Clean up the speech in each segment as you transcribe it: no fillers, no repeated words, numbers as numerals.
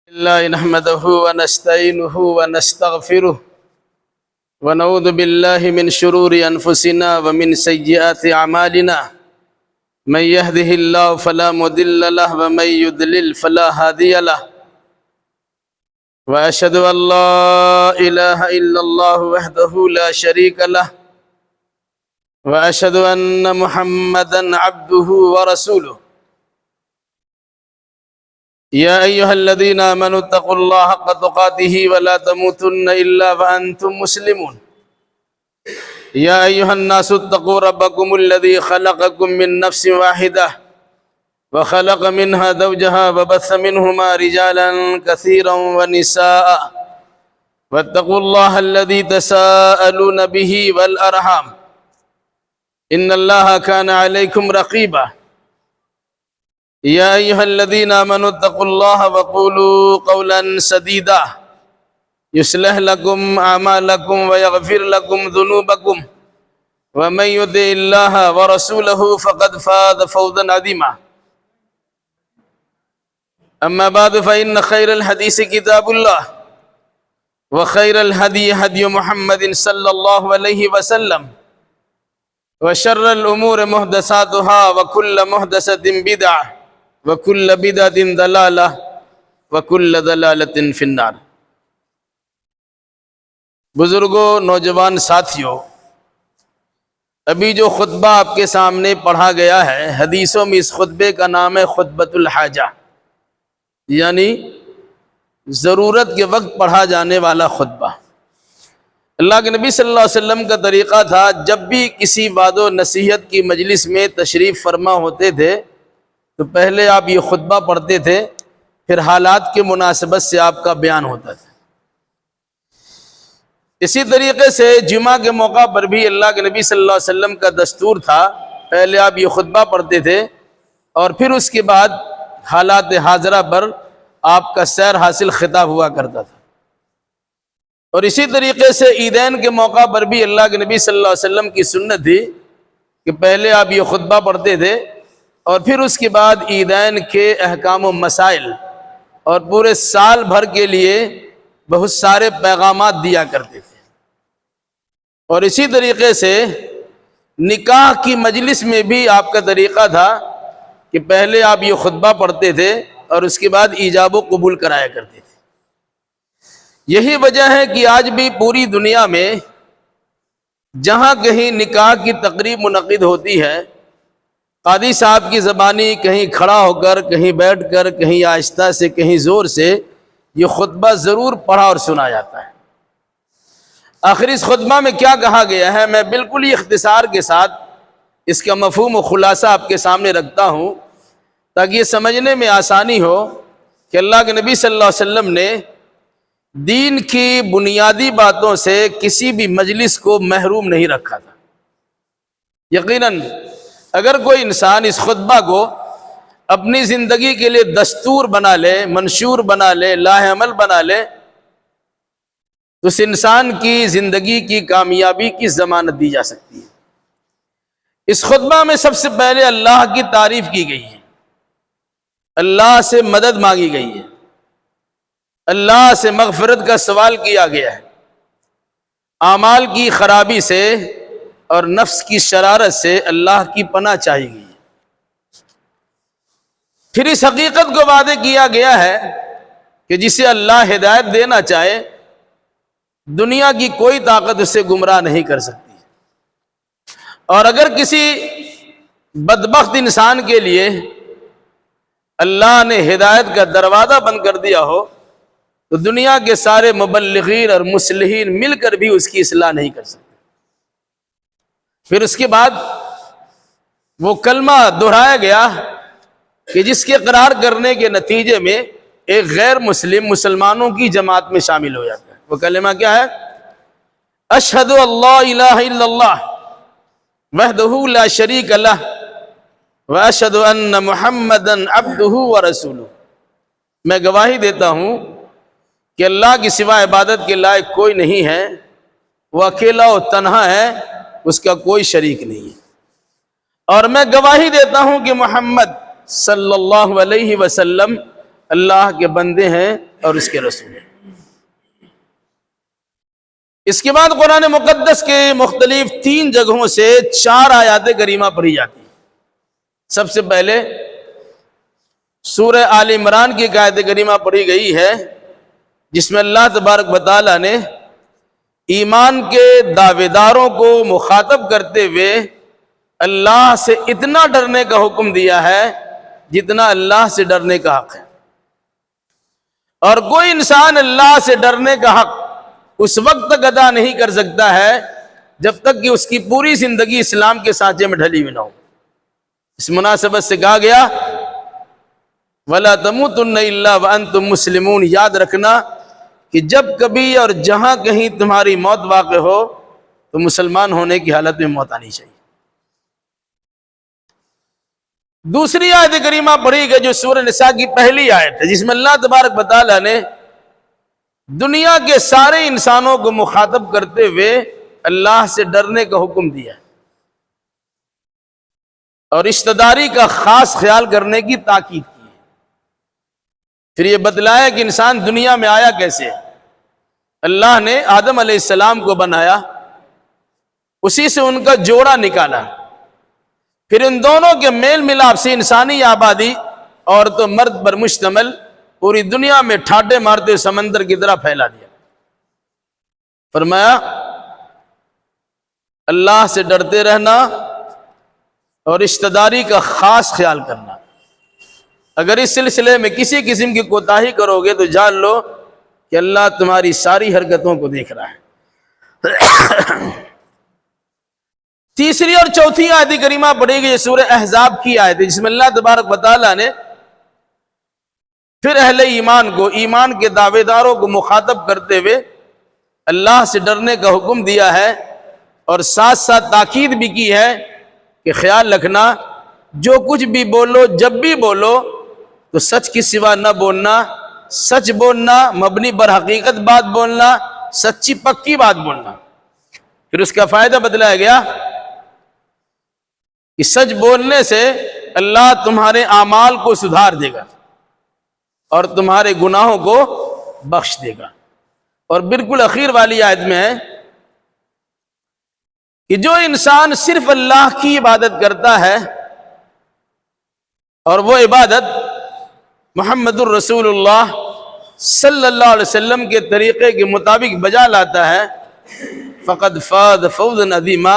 الله نحمده ونستعينه ونستغفره ونعوذ بالله من شرور أنفسنا ومن سيئات أعمالنا من يهده الله فلا مضل له ومن يضلل فلا هادي له وأشهد أن لا إله إلا الله وحده لا شريك له وأشهد أن محمدا عبده ورسوله يا أيها الذين آمنوا اتقوا الله حق تقاته ولا تموتن إلا وأنتم مسلمون يا أيها الناس اتقوا ربكم الذي خلقكم من نفس واحدة وخلق منها زوجها وبث منهما رجالا كثيرا ونساء واتقوا الله الذي تساءلون به والأرحام إن الله كان عليكم رقيبا يا أيها الذين آمنوا اتقوا الله وقولوا قولا سديدا يصلح لكم أعمالكم ويغفر لكم ذنوبكم ومن يطع الله ورسوله فقد فاز فوزا عظيما أما بعد فإن خير الحديث كتاب الله وخير الهدي هدي محمد صلى الله عليه وسلم وشر الأمور محدثاتها وكل محدثة بدعة وكل بدعة ضلالة وكل ضلالة في النار۔ بزرگوں، نوجوان ساتھیوں، ابھی جو خطبہ آپ کے سامنے پڑھا گیا ہے، حدیثوں میں اس خطبے کا نام ہے خطبۃ الحاجہ، یعنی ضرورت کے وقت پڑھا جانے والا خطبہ۔ اللہ کے نبی صلی اللہ علیہ وسلم کا طریقہ تھا، جب بھی کسی وعظ و نصیحت کی مجلس میں تشریف فرما ہوتے تھے تو پہلے آپ یہ خطبہ پڑھتے تھے، پھر حالات کے مناسبت سے آپ کا بیان ہوتا تھا۔ اسی طریقے سے جمعہ کے موقع پر بھی اللہ کے نبی صلی اللہ علیہ وسلم کا دستور تھا، پہلے آپ یہ خطبہ پڑھتے تھے اور پھر اس کے بعد حالات حاضرہ پر آپ کا سیر حاصل خطاب ہوا کرتا تھا۔ اور اسی طریقے سے عیدین کے موقع پر بھی اللہ کے نبی صلی اللہ علیہ وسلم کی سنت تھی کہ پہلے آپ یہ خطبہ پڑھتے تھے اور پھر اس کے بعد عیدین کے احکام و مسائل اور پورے سال بھر کے لیے بہت سارے پیغامات دیا کرتے تھے۔ اور اسی طریقے سے نکاح کی مجلس میں بھی آپ کا طریقہ تھا کہ پہلے آپ یہ خطبہ پڑھتے تھے اور اس کے بعد ایجاب و قبول کرایا کرتے تھے۔ یہی وجہ ہے کہ آج بھی پوری دنیا میں جہاں کہیں نکاح کی تقریب منعقد ہوتی ہے، قاضی صاحب کی زبانی کہیں کھڑا ہو کر، کہیں بیٹھ کر، کہیں آہستہ سے، کہیں زور سے یہ خطبہ ضرور پڑھا اور سنا جاتا ہے۔ آخر اس خطبہ میں کیا کہا گیا ہے، میں بالکل ہی اختصار کے ساتھ اس کا مفہوم و خلاصہ آپ کے سامنے رکھتا ہوں تاکہ یہ سمجھنے میں آسانی ہو کہ اللہ کے نبی صلی اللہ علیہ وسلم نے دین کی بنیادی باتوں سے کسی بھی مجلس کو محروم نہیں رکھا تھا۔ یقیناً اگر کوئی انسان اس خطبہ کو اپنی زندگی کے لیے دستور بنا لے، منشور بنا لے، لاہ عمل بنا لے تو اس انسان کی زندگی کی کامیابی کی ضمانت دی جا سکتی ہے۔ اس خطبہ میں سب سے پہلے اللہ کی تعریف کی گئی ہے، اللہ سے مدد مانگی گئی ہے، اللہ سے مغفرت کا سوال کیا گیا ہے، اعمال کی خرابی سے اور نفس کی شرارت سے اللہ کی پناہ چاہی گئی ہے۔ پھر اس حقیقت کو وعدے کیا گیا ہے کہ جسے اللہ ہدایت دینا چاہے دنیا کی کوئی طاقت اسے گمراہ نہیں کر سکتی، اور اگر کسی بدبخت انسان کے لیے اللہ نے ہدایت کا دروازہ بند کر دیا ہو تو دنیا کے سارے مبلغین اور مصلحین مل کر بھی اس کی اصلاح نہیں کر سکتے۔ پھر اس کے بعد وہ کلمہ دہرایا گیا کہ جس کے اقرار کرنے کے نتیجے میں ایک غیر مسلم مسلمانوں کی جماعت میں شامل ہو جاتا ہے۔ وہ کلمہ کیا ہے؟ اشہد اللہ الہ الا اللہ وحدہ لا شریک لہ واشہد ان محمدا عبدہ ورسولہ۔ میں گواہی دیتا ہوں کہ اللہ کی سوا عبادت کے لائق کوئی نہیں ہے، وہ اکیلا و تنہا ہے، اس کا کوئی شریک نہیں ہے، اور میں گواہی دیتا ہوں کہ محمد صلی اللہ علیہ وسلم اللہ کے بندے ہیں اور اس کے رسول ہیں۔ اس کے بعد قرآن مقدس کے مختلف 3 جگہوں سے 4 آیات کریمہ پڑھی جاتی ہیں۔ سب سے پہلے سورہ آل عمران کی آیت کریمہ پڑھی گئی ہے، جس میں اللہ تبارک و تعالیٰ نے ایمان کے دعوے داروں کو مخاطب کرتے ہوئے اللہ سے اتنا ڈرنے کا حکم دیا ہے جتنا اللہ سے ڈرنے کا حق ہے، اور کوئی انسان اللہ سے ڈرنے کا حق اس وقت تک ادا نہیں کر سکتا ہے جب تک کہ اس کی پوری زندگی اسلام کے سانچے میں ڈھلی ہوئی نہ ہو۔ اس مناسبت سے کہا گیا وَلَا تَمُوتُنَّ إِلَّا وَأَنْتُمْ مُسْلِمُونَ، یاد رکھنا کہ جب کبھی اور جہاں کہیں تمہاری موت واقع ہو تو مسلمان ہونے کی حالت میں موت آنی چاہیے۔ دوسری آیت کریمہ پڑھی گئی جو سورہ نساء کی پہلی آیت ہے، جس میں اللہ تبارک و تعالیٰ نے دنیا کے سارے انسانوں کو مخاطب کرتے ہوئے اللہ سے ڈرنے کا حکم دیا ہے اور رشتہ داری کا خاص خیال کرنے کی تاکید کی ہے۔ پھر یہ بتلایا کہ انسان دنیا میں آیا کیسے ہے۔ اللہ نے آدم علیہ السلام کو بنایا، اسی سے ان کا جوڑا نکالا، پھر ان دونوں کے میل ملاپ سے انسانی آبادی عورت و مرد پر مشتمل پوری دنیا میں ٹھاٹے مارتے سمندر کی طرح پھیلا دیا۔ فرمایا اللہ سے ڈرتے رہنا اور رشتہ داری کا خاص خیال کرنا۔ اگر اس سلسلے میں کسی قسم کی کوتاہی کرو گے تو جان لو کہ اللہ تمہاری ساری حرکتوں کو دیکھ رہا ہے۔ تیسری اور چوتھی آیت کریمہ پڑھی گئی سورہ احزاب کی آیت ہے، جس میں اللہ تبارک و تعالیٰ نے پھر اہل ایمان کو، ایمان کے دعوے داروں کو مخاطب کرتے ہوئے اللہ سے ڈرنے کا حکم دیا ہے اور ساتھ ساتھ تاکید بھی کی ہے کہ خیال رکھنا جو کچھ بھی بولو، جب بھی بولو تو سچ کی سوا نہ بولنا، سچ بولنا، مبنی بر حقیقت بات بولنا، سچی پکی بات بولنا۔ پھر اس کا فائدہ بتلایا گیا کہ سچ بولنے سے اللہ تمہارے اعمال کو سدھار دے گا اور تمہارے گناہوں کو بخش دے گا۔ اور بالکل اخیر والی آیت میں ہے کہ جو انسان صرف اللہ کی عبادت کرتا ہے اور وہ عبادت محمد الرسول اللہ صلی اللہ علیہ وسلم کے طریقے کے مطابق بجا لاتا ہے فقد فاز فوزا عظیما،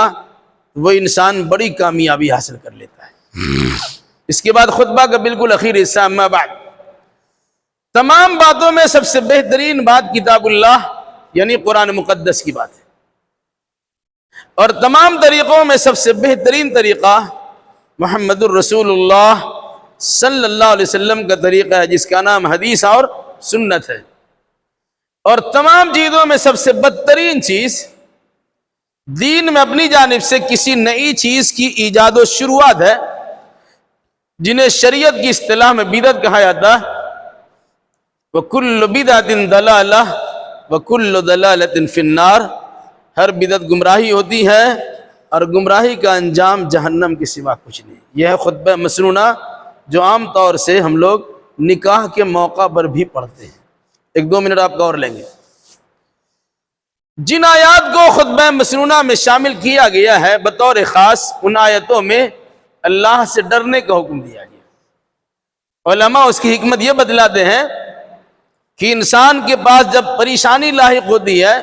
وہ انسان بڑی کامیابی حاصل کر لیتا ہے۔ اس کے بعد خطبہ کا بالکل اخیر حصہ، اما بعد، تمام باتوں میں سب سے بہترین بات کتاب اللہ یعنی قرآن مقدس کی بات ہے، اور تمام طریقوں میں سب سے بہترین طریقہ محمد الرسول اللہ صلی اللہ علیہ وسلم کا طریقہ ہے، جس کا نام حدیث اور سنت ہے۔ اور تمام چیزوں میں سب سے بدترین چیز دین میں اپنی جانب سے کسی نئی چیز کی ایجاد و شروعات ہے، جنہیں شریعت کی اصطلاح میں بدعت کہا جاتا ہے۔ وَكُلُّ بِدْعَةٍ ضَلَالَةٍ وَكُلُّ ضَلَالَةٍ فِي النَّارِ، ہر بدعت گمراہی ہوتی ہے اور گمراہی کا انجام جہنم کے سوا کچھ نہیں۔ یہ ہے خطبہ مسنونہ جو عام طور سے ہم لوگ نکاح کے موقع پر بھی پڑھتے ہیں۔ 1-2 منٹ آپ کا اور لیں گے۔ جن آیات کو خطبہ مسنونہ میں شامل کیا گیا ہے بطور خاص، ان آیتوں میں اللہ سے ڈرنے کا حکم دیا گیا۔ علماء اس کی حکمت یہ بتلاتے ہیں کہ انسان کے پاس جب پریشانی لاحق ہوتی ہے،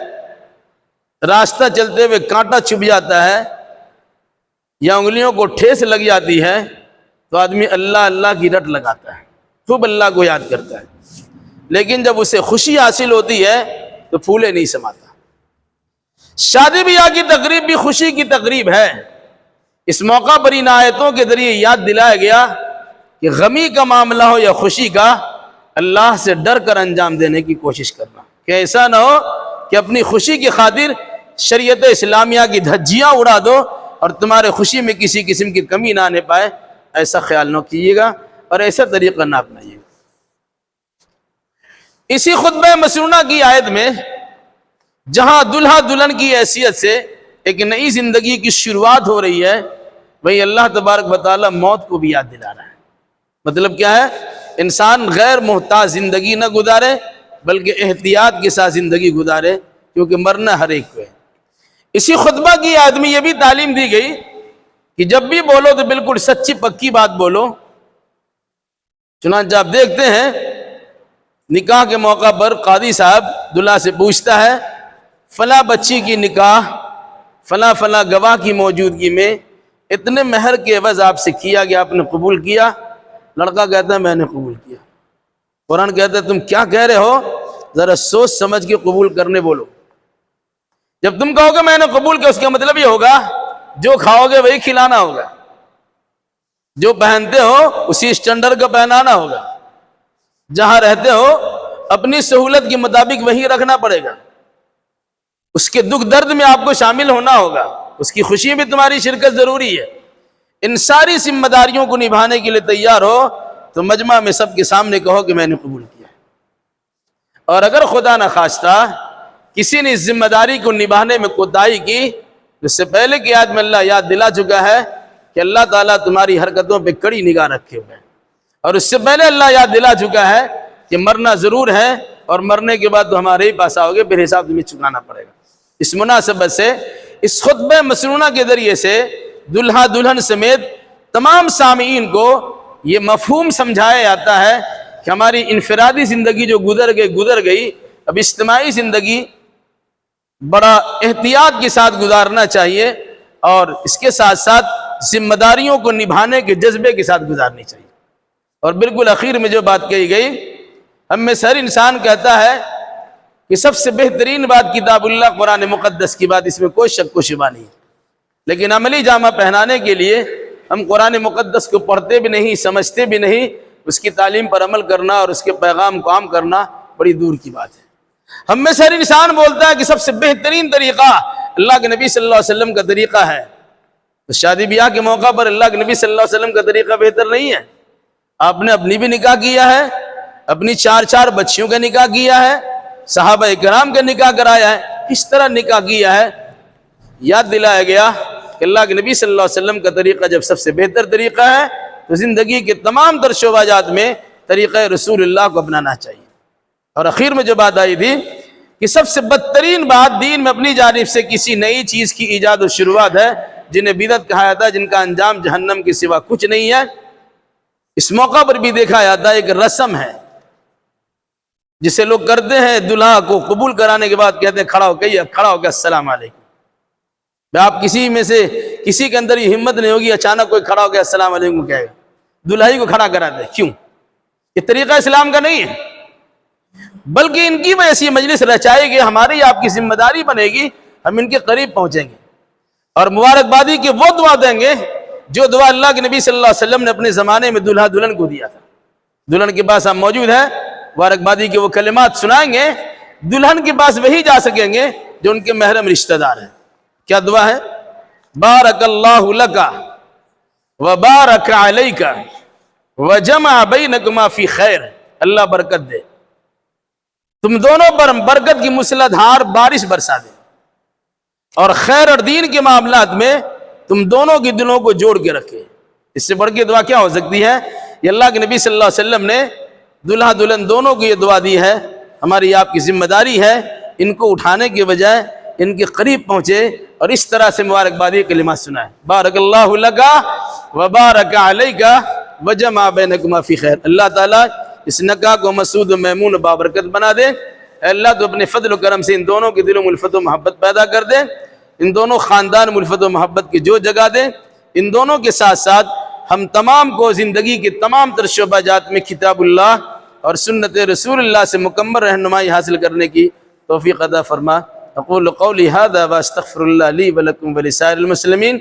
راستہ چلتے ہوئے کانٹا چھپ جاتا ہے یا انگلیوں کو ٹھیس لگ جاتی ہے، تو آدمی اللہ اللہ کی رٹ لگاتا ہے، خوب اللہ کو یاد کرتا ہے۔ لیکن جب اسے خوشی حاصل ہوتی ہے تو پھولے نہیں سماتا۔ شادی بیاہ کی تقریب بھی خوشی کی تقریب ہے۔ اس موقع پر ان آیتوں کے ذریعے یاد دلایا گیا کہ غمی کا معاملہ ہو یا خوشی کا، اللہ سے ڈر کر انجام دینے کی کوشش کرنا، کہ ایسا نہ ہو کہ اپنی خوشی کی خاطر شریعت اسلامیہ کی دھجیاں اڑا دو اور تمہارے خوشی میں کسی قسم کی کمی نہ آنے پائے۔ ایسا خیال نہ کیجیے گا اور ایسا طریقہ نہ اپنائیے گا۔ اسی خطبہ مسنونہ کی آیت میں جہاں دلہا دلہن کی حیثیت سے ایک نئی زندگی کی شروعات ہو رہی ہے، وہی اللہ تبارک و تعالی موت کو بھی یاد دلا رہا ہے۔ مطلب کیا ہے؟ انسان غیر محتاج زندگی نہ گزارے، بلکہ احتیاط کے ساتھ زندگی گزارے، کیونکہ مرنا ہر ایک کو ہے۔ اسی خطبہ کی آدمی یہ بھی تعلیم دی گئی کہ جب بھی بولو تو بالکل سچی پکی بات بولو۔ چنانچہ آپ دیکھتے ہیں نکاح کے موقع پر قاضی صاحب دلہا سے پوچھتا ہے فلاں بچی کی نکاح فلاں فلاں گواہ کی موجودگی میں اتنے مہر کے عوض آپ سے کیا گیا، آپ نے قبول کیا؟ لڑکا کہتا ہے میں نے قبول کیا۔ قرآن کہتا ہے تم کیا کہہ رہے ہو، ذرا سوچ سمجھ کے قبول کرنے بولو۔ جب تم کہو گے میں نے قبول کیا، اس کا مطلب یہ ہوگا جو کھاؤ گے وہی کھلانا ہوگا، جو پہنتے ہو اسی اسٹینڈرڈ کا پہنانا ہوگا، جہاں رہتے ہو اپنی سہولت کے مطابق وہی رکھنا پڑے گا، اس کے دکھ درد میں آپ کو شامل ہونا ہوگا، اس کی خوشی میں تمہاری شرکت ضروری ہے۔ ان ساری ذمہ داریوں کو نبھانے کے لیے تیار ہو تو مجمع میں سب کے سامنے کہو کہ میں نے قبول کیا۔ اور اگر خدا نخواستہ کسی نے اس ذمہ داری کو نبھانے میں کوتاہی کی، اس سے پہلے کی آیت میں اللہ یاد دلا چکا ہے کہ اللہ تعالیٰ تمہاری حرکتوں پہ کڑی نگاہ رکھے ہوئے ہیں، اور اس سے پہلے اللہ یاد دلا چکا ہے کہ مرنا ضرور ہے اور مرنے کے بعد تو ہمارے ہی پاس آؤ گے، پھر حساب تمہیں چکانا پڑے گا۔ اس مناسبت سے اس خطبہ مسنونہ کے ذریعے سے دلہا دلہن سمیت تمام سامعین کو یہ مفہوم سمجھایا جاتا ہے کہ ہماری انفرادی زندگی جو گزر گئی، اب اجتماعی زندگی بڑا احتیاط کے ساتھ گزارنا چاہیے، اور اس کے ساتھ ساتھ ذمہ داریوں کو نبھانے کے جذبے کے ساتھ گزارنی چاہیے۔ اور بالکل اخیر میں جو بات کہی گئی، ہم میں سے ہر انسان کہتا ہے کہ سب سے بہترین بات کتاب اللہ قرآن مقدس کی بات، اس میں کوئی شک و شبہ نہیں، لیکن عملی جامہ پہنانے کے لیے ہم قرآن مقدس کو پڑھتے بھی نہیں، سمجھتے بھی نہیں، اس کی تعلیم پر عمل کرنا اور اس کے پیغام کو عام کرنا بڑی دور کی بات ہے۔ ہم میں سے ہر انسان بولتا ہے کہ سب سے بہترین طریقہ اللہ کے نبی صلی اللہ علیہ وسلم کا طریقہ ہے، تو شادی بیاہ کے موقع پر اللہ کے نبی صلی اللہ علیہ وسلم کا طریقہ بہتر نہیں ہے؟ آپ نے اپنی بھی نکاح کیا ہے، اپنی 4 بچیوں کا نکاح کیا ہے، صحابہ کرام کا نکاح کرایا ہے، کس طرح نکاح کیا ہے؟ یاد دلایا گیا کہ اللہ کے نبی صلی اللہ علیہ وسلم کا طریقہ جب سب سے بہتر طریقہ ہے تو زندگی کے تمام تر شعبات میں طریقہ رسول اللہ کو اپنانا چاہیے۔ اور اخیر میں جو بات آئی تھی کہ سب سے بدترین بات دین میں اپنی جانب سے کسی نئی چیز کی ایجاد و شروعات ہے، جنہیں بدعت کہا جاتا ہے، جن کا انجام جہنم کے سوا کچھ نہیں ہے۔ اس موقع پر بھی دیکھا جاتا ہے ایک رسم ہے جسے لوگ کرتے ہیں، دلہا کو قبول کرانے کے بعد کہتے ہیں کھڑا ہو کے السلام علیکم۔ آپ کسی میں سے کسی کے اندر یہ ہمت نہیں ہوگی اچانک کوئی کھڑا ہو کے السلام علیکم کہے گا، دلہائی کو کھڑا کرا دے، کیوں؟ یہ طریقہ اسلام کا نہیں ہے، بلکہ ان کی وجہ سے یہ مجلس رچائے گی، ہماری آپ کی ذمہ داری بنے گی، ہم ان کے قریب پہنچیں گے اور مبارکبادی کی وہ دعا دیں گے جو دعا اللہ کے نبی صلی اللہ علیہ وسلم نے اپنے زمانے میں دلہا دلہن کو دیا تھا۔ دلہن کے پاس ہم موجود ہیں، مبارکبادی کے وہ کلمات سنائیں گے، دلہن کے پاس وہی جا سکیں گے جو ان کے محرم رشتہ دار ہیں۔ کیا دعا ہے؟ بارک اللہ لکا وبارک علیکا وجمع بینکما فی خیر، اللہ برکت دے، تم دونوں پر برکت کی مسلسل بارش برسا دے، اور خیر اور دین کے معاملات میں تم دونوں کے دلوں کو جوڑ کے رکھے۔ اس سے بڑھ کے دعا کیا ہو سکتی ہے؟ یہ اللہ کے نبی صلی اللہ علیہ وسلم نے دلہا دلہن دونوں کو یہ دعا دی ہے، ہماری آپ کی ذمہ داری ہے ان کو اٹھانے کے بجائے ان کے قریب پہنچے اور اس طرح سے مبارکبادی کلمات سنائے، بارک اللہ لکا وبارک علیکا وجمع بینکما فی خیر۔ اللہ تعالیٰ اس نکاح کو مسعود و میمون و بابرکت بنا دے۔ اے اللہ تو اپنے فضل و کرم سے ان دونوں کے دلوں میں الفت و محبت پیدا کر دے، ان دونوں خاندان میں الفت و محبت کی جو جگہ دے، ان دونوں کے ساتھ ساتھ ہم تمام کو زندگی کے تمام تر شعبہ جات میں کتاب اللہ اور سنت رسول اللہ سے مکمل رہنمائی حاصل کرنے کی توفیق عطا فرما۔ اقول قولی هذا واستغفر الله لي ولكم ولسائر المسلمين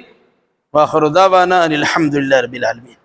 واخر دعوانا ان الحمد لله رب العالمين۔